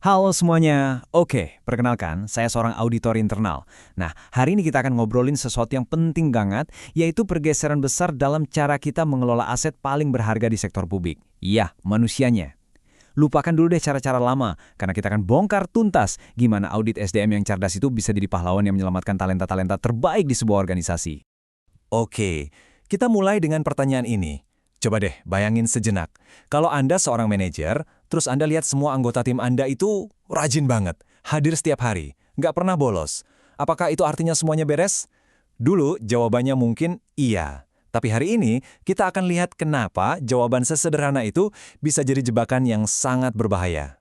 Halo semuanya. Oke, perkenalkan, saya seorang auditor internal. Nah, hari ini kita akan ngobrolin sesuatu yang penting banget, yaitu pergeseran besar dalam cara kita mengelola aset paling berharga di sektor publik. Iya, manusianya. Lupakan dulu deh cara-cara lama, karena kita akan bongkar tuntas gimana audit SDM yang cerdas itu bisa jadi pahlawan yang menyelamatkan talenta-talenta terbaik di sebuah organisasi. Oke, kita mulai dengan pertanyaan ini. Coba deh bayangin sejenak. Kalau Anda seorang manajer, terus Anda lihat semua anggota tim Anda itu rajin banget, hadir setiap hari, nggak pernah bolos. Apakah itu artinya semuanya beres? Dulu jawabannya mungkin iya. Tapi hari ini kita akan lihat kenapa jawaban sesederhana itu bisa jadi jebakan yang sangat berbahaya.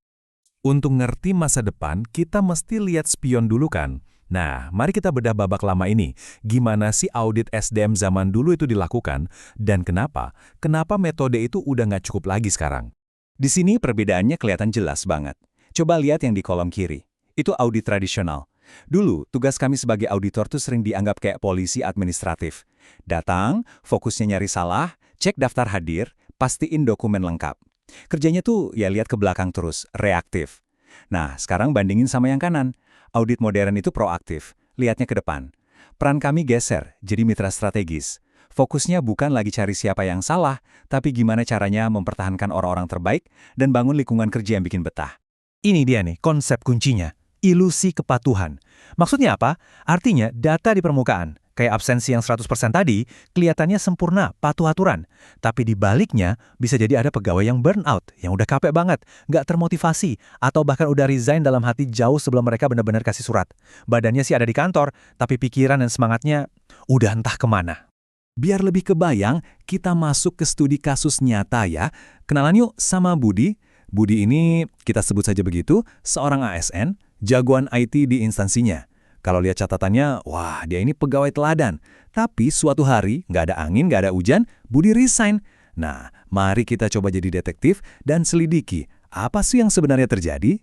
Untuk ngerti masa depan, kita mesti lihat spion dulu kan? Nah, mari kita bedah babak lama ini. Gimana sih audit SDM zaman dulu itu dilakukan? Dan kenapa? Kenapa metode itu udah nggak cukup lagi sekarang? Di sini perbedaannya kelihatan jelas banget. Coba lihat yang di kolom kiri. Itu audit tradisional. Dulu, tugas kami sebagai auditor tuh sering dianggap kayak polisi administratif. Datang, fokusnya nyari salah, cek daftar hadir, pastiin dokumen lengkap. Kerjanya tuh ya lihat ke belakang terus, reaktif. Nah, sekarang bandingin sama yang kanan. Audit modern itu proaktif, lihatnya ke depan. Peran kami geser, jadi mitra strategis. Fokusnya bukan lagi cari siapa yang salah, tapi gimana caranya mempertahankan orang-orang terbaik dan bangun lingkungan kerja yang bikin betah. Ini dia nih konsep kuncinya, ilusi kepatuhan. Maksudnya apa? Artinya data di permukaan, kayak absensi yang 100% tadi, kelihatannya sempurna, patuh aturan. Tapi di baliknya, bisa jadi ada pegawai yang burnout, yang udah capek banget, nggak termotivasi, atau bahkan udah resign dalam hati jauh sebelum mereka benar-benar kasih surat. Badannya sih ada di kantor, tapi pikiran dan semangatnya udah entah kemana. Biar lebih kebayang, kita masuk ke studi kasus nyata ya. Kenalan yuk sama Budi. Budi ini, kita sebut saja begitu, seorang ASN, jagoan IT di instansinya. Kalau lihat catatannya, wah dia ini pegawai teladan. Tapi suatu hari, nggak ada angin, nggak ada hujan, Budi resign. Nah, mari kita coba jadi detektif dan selidiki, apa sih yang sebenarnya terjadi?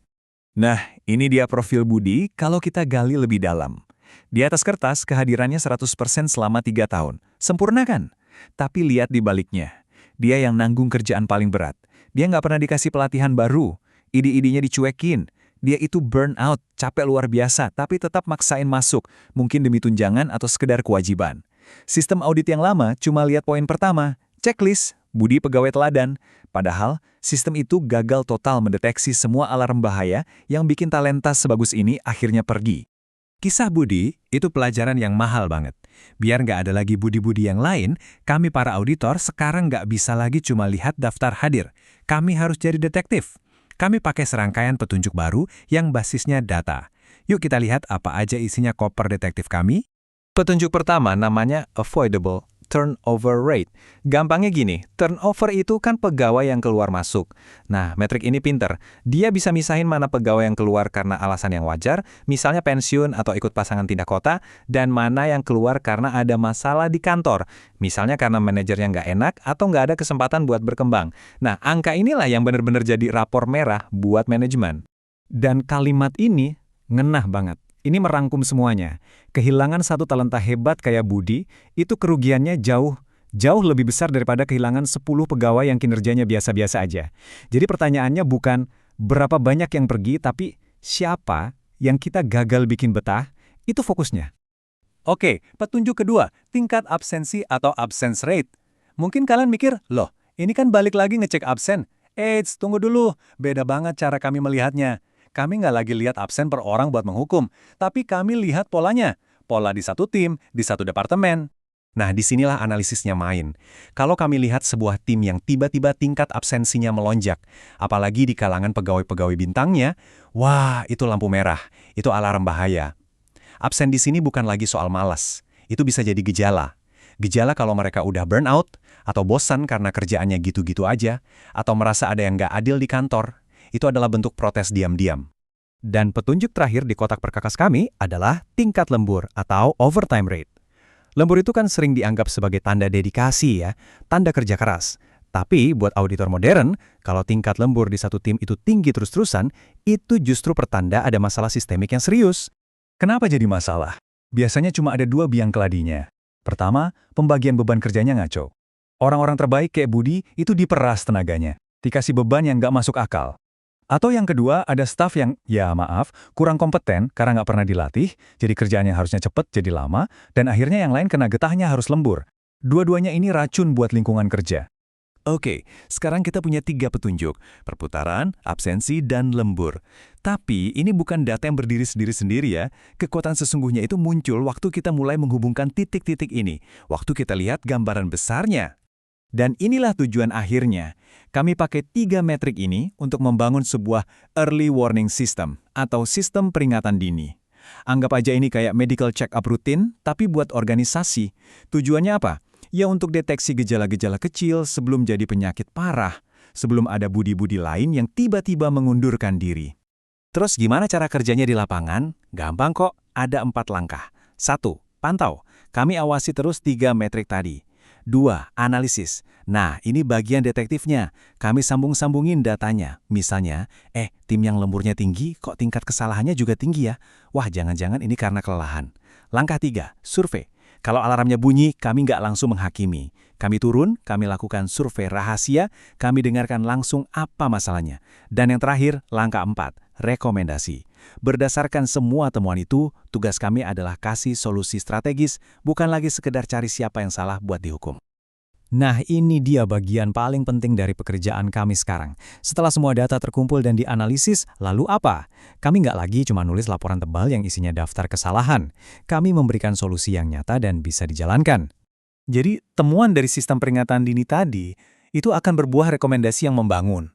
Nah, ini dia profil Budi kalau kita gali lebih dalam. Di atas kertas, kehadirannya 100% selama 3 tahun. Sempurna kan? Tapi lihat di baliknya. Dia yang nanggung kerjaan paling berat. Dia nggak pernah dikasih pelatihan baru. Ide-idenya dicuekin. Dia itu burnout, capek luar biasa, tapi tetap maksain masuk, mungkin demi tunjangan atau sekedar kewajiban. Sistem audit yang lama cuma lihat poin pertama, checklist, Budi pegawai teladan. Padahal, sistem itu gagal total mendeteksi semua alarm bahaya yang bikin talenta sebagus ini akhirnya pergi. Kisah Budi itu pelajaran yang mahal banget. Biar nggak ada lagi Budi-Budi yang lain, kami para auditor sekarang nggak bisa lagi cuma lihat daftar hadir. Kami harus jadi detektif. Kami pakai serangkaian petunjuk baru yang basisnya data. Yuk kita lihat apa aja isinya koper detektif kami. Petunjuk pertama namanya avoidable turnover rate. Gampangnya gini, turnover itu kan pegawai yang keluar masuk. Nah, metrik ini pinter. Dia bisa misahin mana pegawai yang keluar karena alasan yang wajar, misalnya pensiun atau ikut pasangan pindah kota, dan mana yang keluar karena ada masalah di kantor, misalnya karena manajernya nggak enak atau nggak ada kesempatan buat berkembang. Nah, angka inilah yang benar-benar jadi rapor merah buat manajemen. Dan kalimat ini ngenah banget. Ini merangkum semuanya. Kehilangan satu talenta hebat kayak Budi, itu kerugiannya jauh lebih besar daripada kehilangan 10 pegawai yang kinerjanya biasa-biasa aja. Jadi pertanyaannya bukan berapa banyak yang pergi, tapi siapa yang kita gagal bikin betah, itu fokusnya. Oke, petunjuk kedua, tingkat absensi atau absence rate. Mungkin kalian mikir, loh, ini kan balik lagi ngecek absen. Eits, tunggu dulu, beda banget cara kami melihatnya. Kami nggak lagi lihat absen per orang buat menghukum, tapi kami lihat polanya. Pola di satu tim, di satu departemen. Nah, disinilah analisisnya main. Kalau kami lihat sebuah tim yang tiba-tiba tingkat absensinya melonjak, apalagi di kalangan pegawai-pegawai bintangnya, wah, itu lampu merah, itu alarm bahaya. Absen di sini bukan lagi soal malas. Itu bisa jadi gejala. Gejala kalau mereka udah burnout, atau bosan karena kerjaannya gitu-gitu aja, atau merasa ada yang nggak adil di kantor. Itu adalah bentuk protes diam-diam. Dan petunjuk terakhir di kotak perkakas kami adalah tingkat lembur atau overtime rate. Lembur itu kan sering dianggap sebagai tanda dedikasi ya, tanda kerja keras. Tapi buat auditor modern, kalau tingkat lembur di satu tim itu tinggi terus-terusan, itu justru pertanda ada masalah sistemik yang serius. Kenapa jadi masalah? Biasanya cuma ada 2 biang keladinya. Pertama, pembagian beban kerjanya ngaco. Orang-orang terbaik kayak Budi itu diperas tenaganya, dikasih beban yang nggak masuk akal. Atau yang kedua, ada staf yang, ya maaf, kurang kompeten karena nggak pernah dilatih, jadi kerjaan yang harusnya cepat jadi lama, dan akhirnya yang lain kena getahnya harus lembur. Dua-duanya ini racun buat lingkungan kerja. Oke, sekarang kita punya 3 petunjuk, perputaran, absensi, dan lembur. Tapi ini bukan data yang berdiri sendiri-sendiri ya. Kekuatan sesungguhnya itu muncul waktu kita mulai menghubungkan titik-titik ini, waktu kita lihat gambaran besarnya. Dan inilah tujuan akhirnya. Kami pakai 3 metrik ini untuk membangun sebuah early warning system atau sistem peringatan dini. Anggap aja ini kayak medical check-up rutin, tapi buat organisasi. Tujuannya apa? Ya untuk deteksi gejala-gejala kecil sebelum jadi penyakit parah, sebelum ada budi-budi lain yang tiba-tiba mengundurkan diri. Terus gimana cara kerjanya di lapangan? Gampang kok, ada 4 langkah. 1. Pantau. Kami awasi terus 3 metrik tadi. 2. Analisis. Nah, ini bagian detektifnya. Kami sambung-sambungin datanya. Misalnya, tim yang lemburnya tinggi, kok tingkat kesalahannya juga tinggi ya? Wah, jangan-jangan ini karena kelelahan. Langkah 3. Survei. Kalau alarmnya bunyi, kami nggak langsung menghakimi. Kami turun, kami lakukan survei rahasia, kami dengarkan langsung apa masalahnya. Dan yang terakhir, langkah 4. Rekomendasi. Berdasarkan semua temuan itu, tugas kami adalah kasih solusi strategis, bukan lagi sekedar cari siapa yang salah buat dihukum. Nah, ini dia bagian paling penting dari pekerjaan kami sekarang. Setelah semua data terkumpul dan dianalisis, lalu apa? Kami nggak lagi cuma nulis laporan tebal yang isinya daftar kesalahan. Kami memberikan solusi yang nyata dan bisa dijalankan. Jadi, temuan dari sistem peringatan dini tadi, itu akan berbuah rekomendasi yang membangun.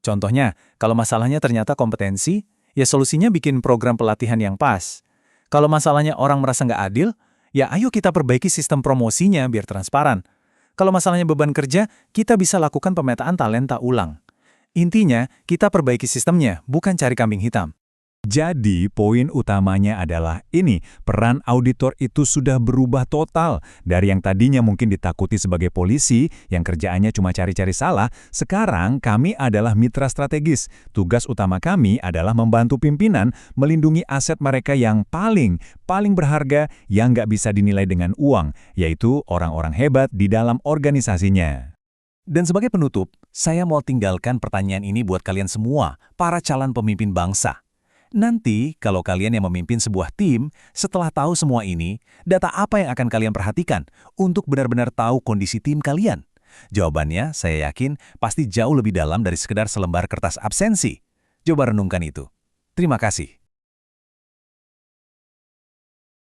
Contohnya, kalau masalahnya ternyata kompetensi, ya solusinya bikin program pelatihan yang pas. Kalau masalahnya orang merasa nggak adil, ya ayo kita perbaiki sistem promosinya biar transparan. Kalau masalahnya beban kerja, kita bisa lakukan pemetaan talenta ulang. Intinya, kita perbaiki sistemnya, bukan cari kambing hitam. Jadi, poin utamanya adalah ini, peran auditor itu sudah berubah total. Dari yang tadinya mungkin ditakuti sebagai polisi, yang kerjaannya cuma cari-cari salah, sekarang kami adalah mitra strategis. Tugas utama kami adalah membantu pimpinan melindungi aset mereka yang paling berharga yang nggak bisa dinilai dengan uang, yaitu orang-orang hebat di dalam organisasinya. Dan sebagai penutup, saya mau tinggalkan pertanyaan ini buat kalian semua, para calon pemimpin bangsa. Nanti, kalau kalian yang memimpin sebuah tim, setelah tahu semua ini, data apa yang akan kalian perhatikan untuk benar-benar tahu kondisi tim kalian? Jawabannya, saya yakin, pasti jauh lebih dalam dari sekedar selembar kertas absensi. Coba renungkan itu. Terima kasih.